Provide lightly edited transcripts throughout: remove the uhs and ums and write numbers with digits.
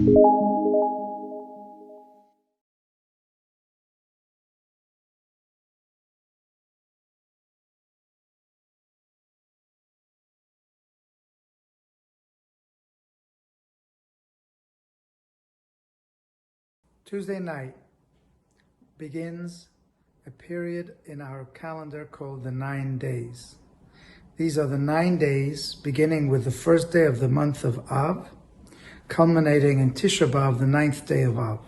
Tuesday night begins a period in our calendar called the 9 days. These are the 9 days, beginning with the first day of the month of Av, culminating in Tisha B'Av, the 9th day of Av.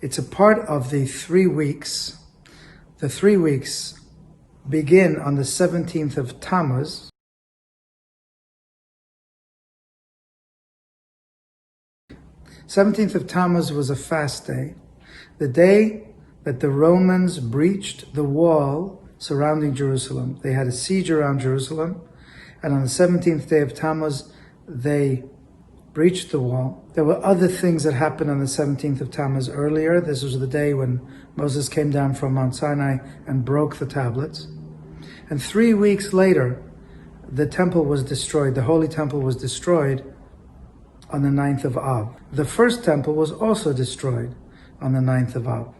It's a part of the 3 weeks. The 3 weeks begin on the 17th of Tammuz. 17th of Tammuz was a fast day, the day that the Romans breached the wall surrounding Jerusalem. They had a siege around Jerusalem, and on the 17th day of Tammuz, they breached the wall. There were other things that happened on the 17th of Tammuz earlier. This was the day when Moses came down from Mount Sinai and broke the tablets. And 3 weeks later, the temple was destroyed. The Holy Temple was destroyed on the 9th of Av. The first temple was also destroyed on the 9th of Av.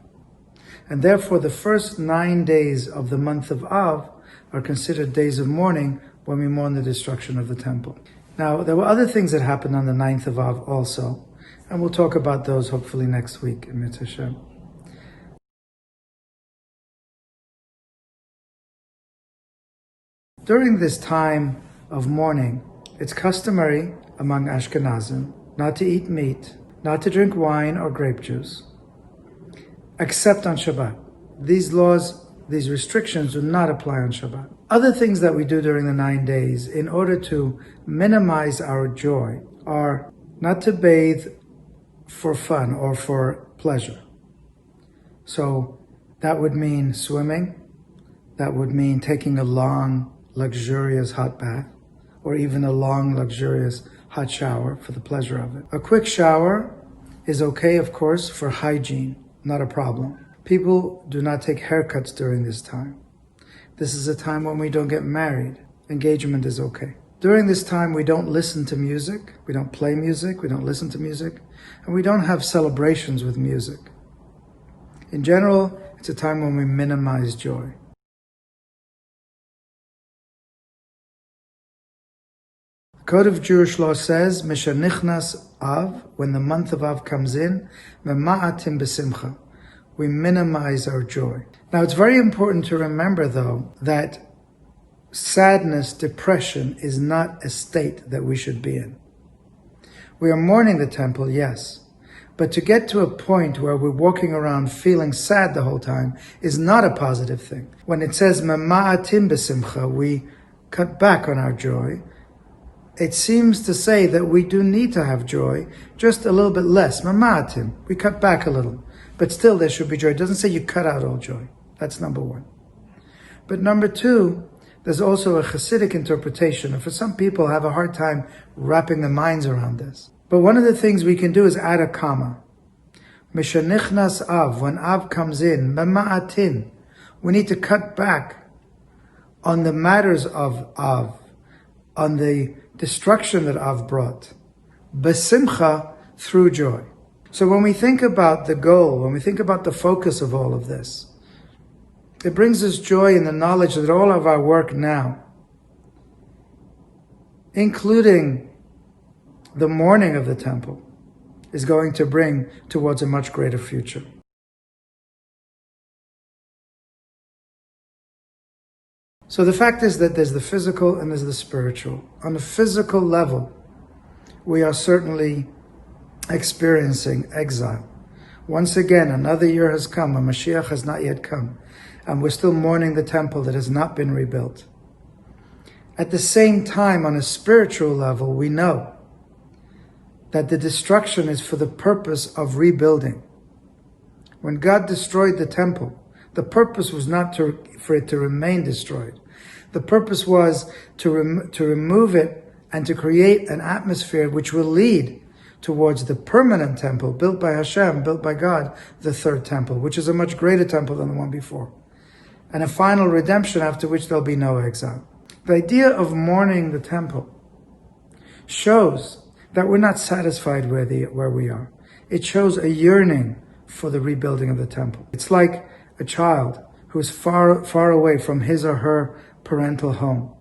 And therefore the first 9 days of the month of Av are considered days of mourning when we mourn the destruction of the temple. Now, there were other things that happened on the 9th of Av also, and we'll talk about those hopefully next week in Mitzvah Shem. During this time of mourning, it's customary among Ashkenazim not to eat meat, not to drink wine or grape juice, except on Shabbat. These laws, these restrictions do not apply on Shabbat. Other things that we do during the 9 days in order to minimize our joy are not to bathe for fun or for pleasure. So that would mean swimming, that would mean taking a long, luxurious hot bath, or even a long, luxurious hot shower for the pleasure of it. A quick shower is okay, of course, for hygiene, not a problem. People do not take haircuts during this time. This is a time when we don't get married. Engagement is okay. During this time, we don't listen to music, we don't play music, we don't listen to music, and we don't have celebrations with music. In general, it's a time when we minimize joy. Code of Jewish law says, Mishanichnas Av, when the month of Av comes in, Mema'atim b'simcha, we minimize our joy. Now it's very important to remember though, that sadness, depression is not a state that we should be in. We are mourning the temple, yes, but to get to a point where we're walking around feeling sad the whole time is not a positive thing. When it says, Mema'atim b'simcha, we cut back on our joy, it seems to say that we do need to have joy, just a little bit less. Mama'atim, we cut back a little. But still there should be joy. It doesn't say you cut out all joy. That's number one. But number two, there's also a Hasidic interpretation, and for some people have a hard time wrapping their minds around this. But one of the things we can do is add a comma. Mishanichnas Av, when Av comes in, Mama'atin, we need to cut back on the matters of Av, on the destruction that Av brought, besimcha, through joy. So when we think about the goal, when we think about the focus of all of this, it brings us joy in the knowledge that all of our work now, including the mourning of the temple, is going to bring towards a much greater future. So the fact is that there's the physical and there's the spiritual. On a physical level, we are certainly experiencing exile. Once again, another year has come, and Mashiach has not yet come, and we're still mourning the temple that has not been rebuilt. At the same time, on a spiritual level, we know that the destruction is for the purpose of rebuilding. When God destroyed the temple, the purpose was not for it to remain destroyed. The purpose was to remove it and to create an atmosphere which will lead towards the permanent temple built by Hashem, built by God, the third temple, which is a much greater temple than the one before. And a final redemption after which there'll be no exile. The idea of mourning the temple shows that we're not satisfied where we are. It shows a yearning for the rebuilding of the temple. It's like a child who is far away from his or her parental home.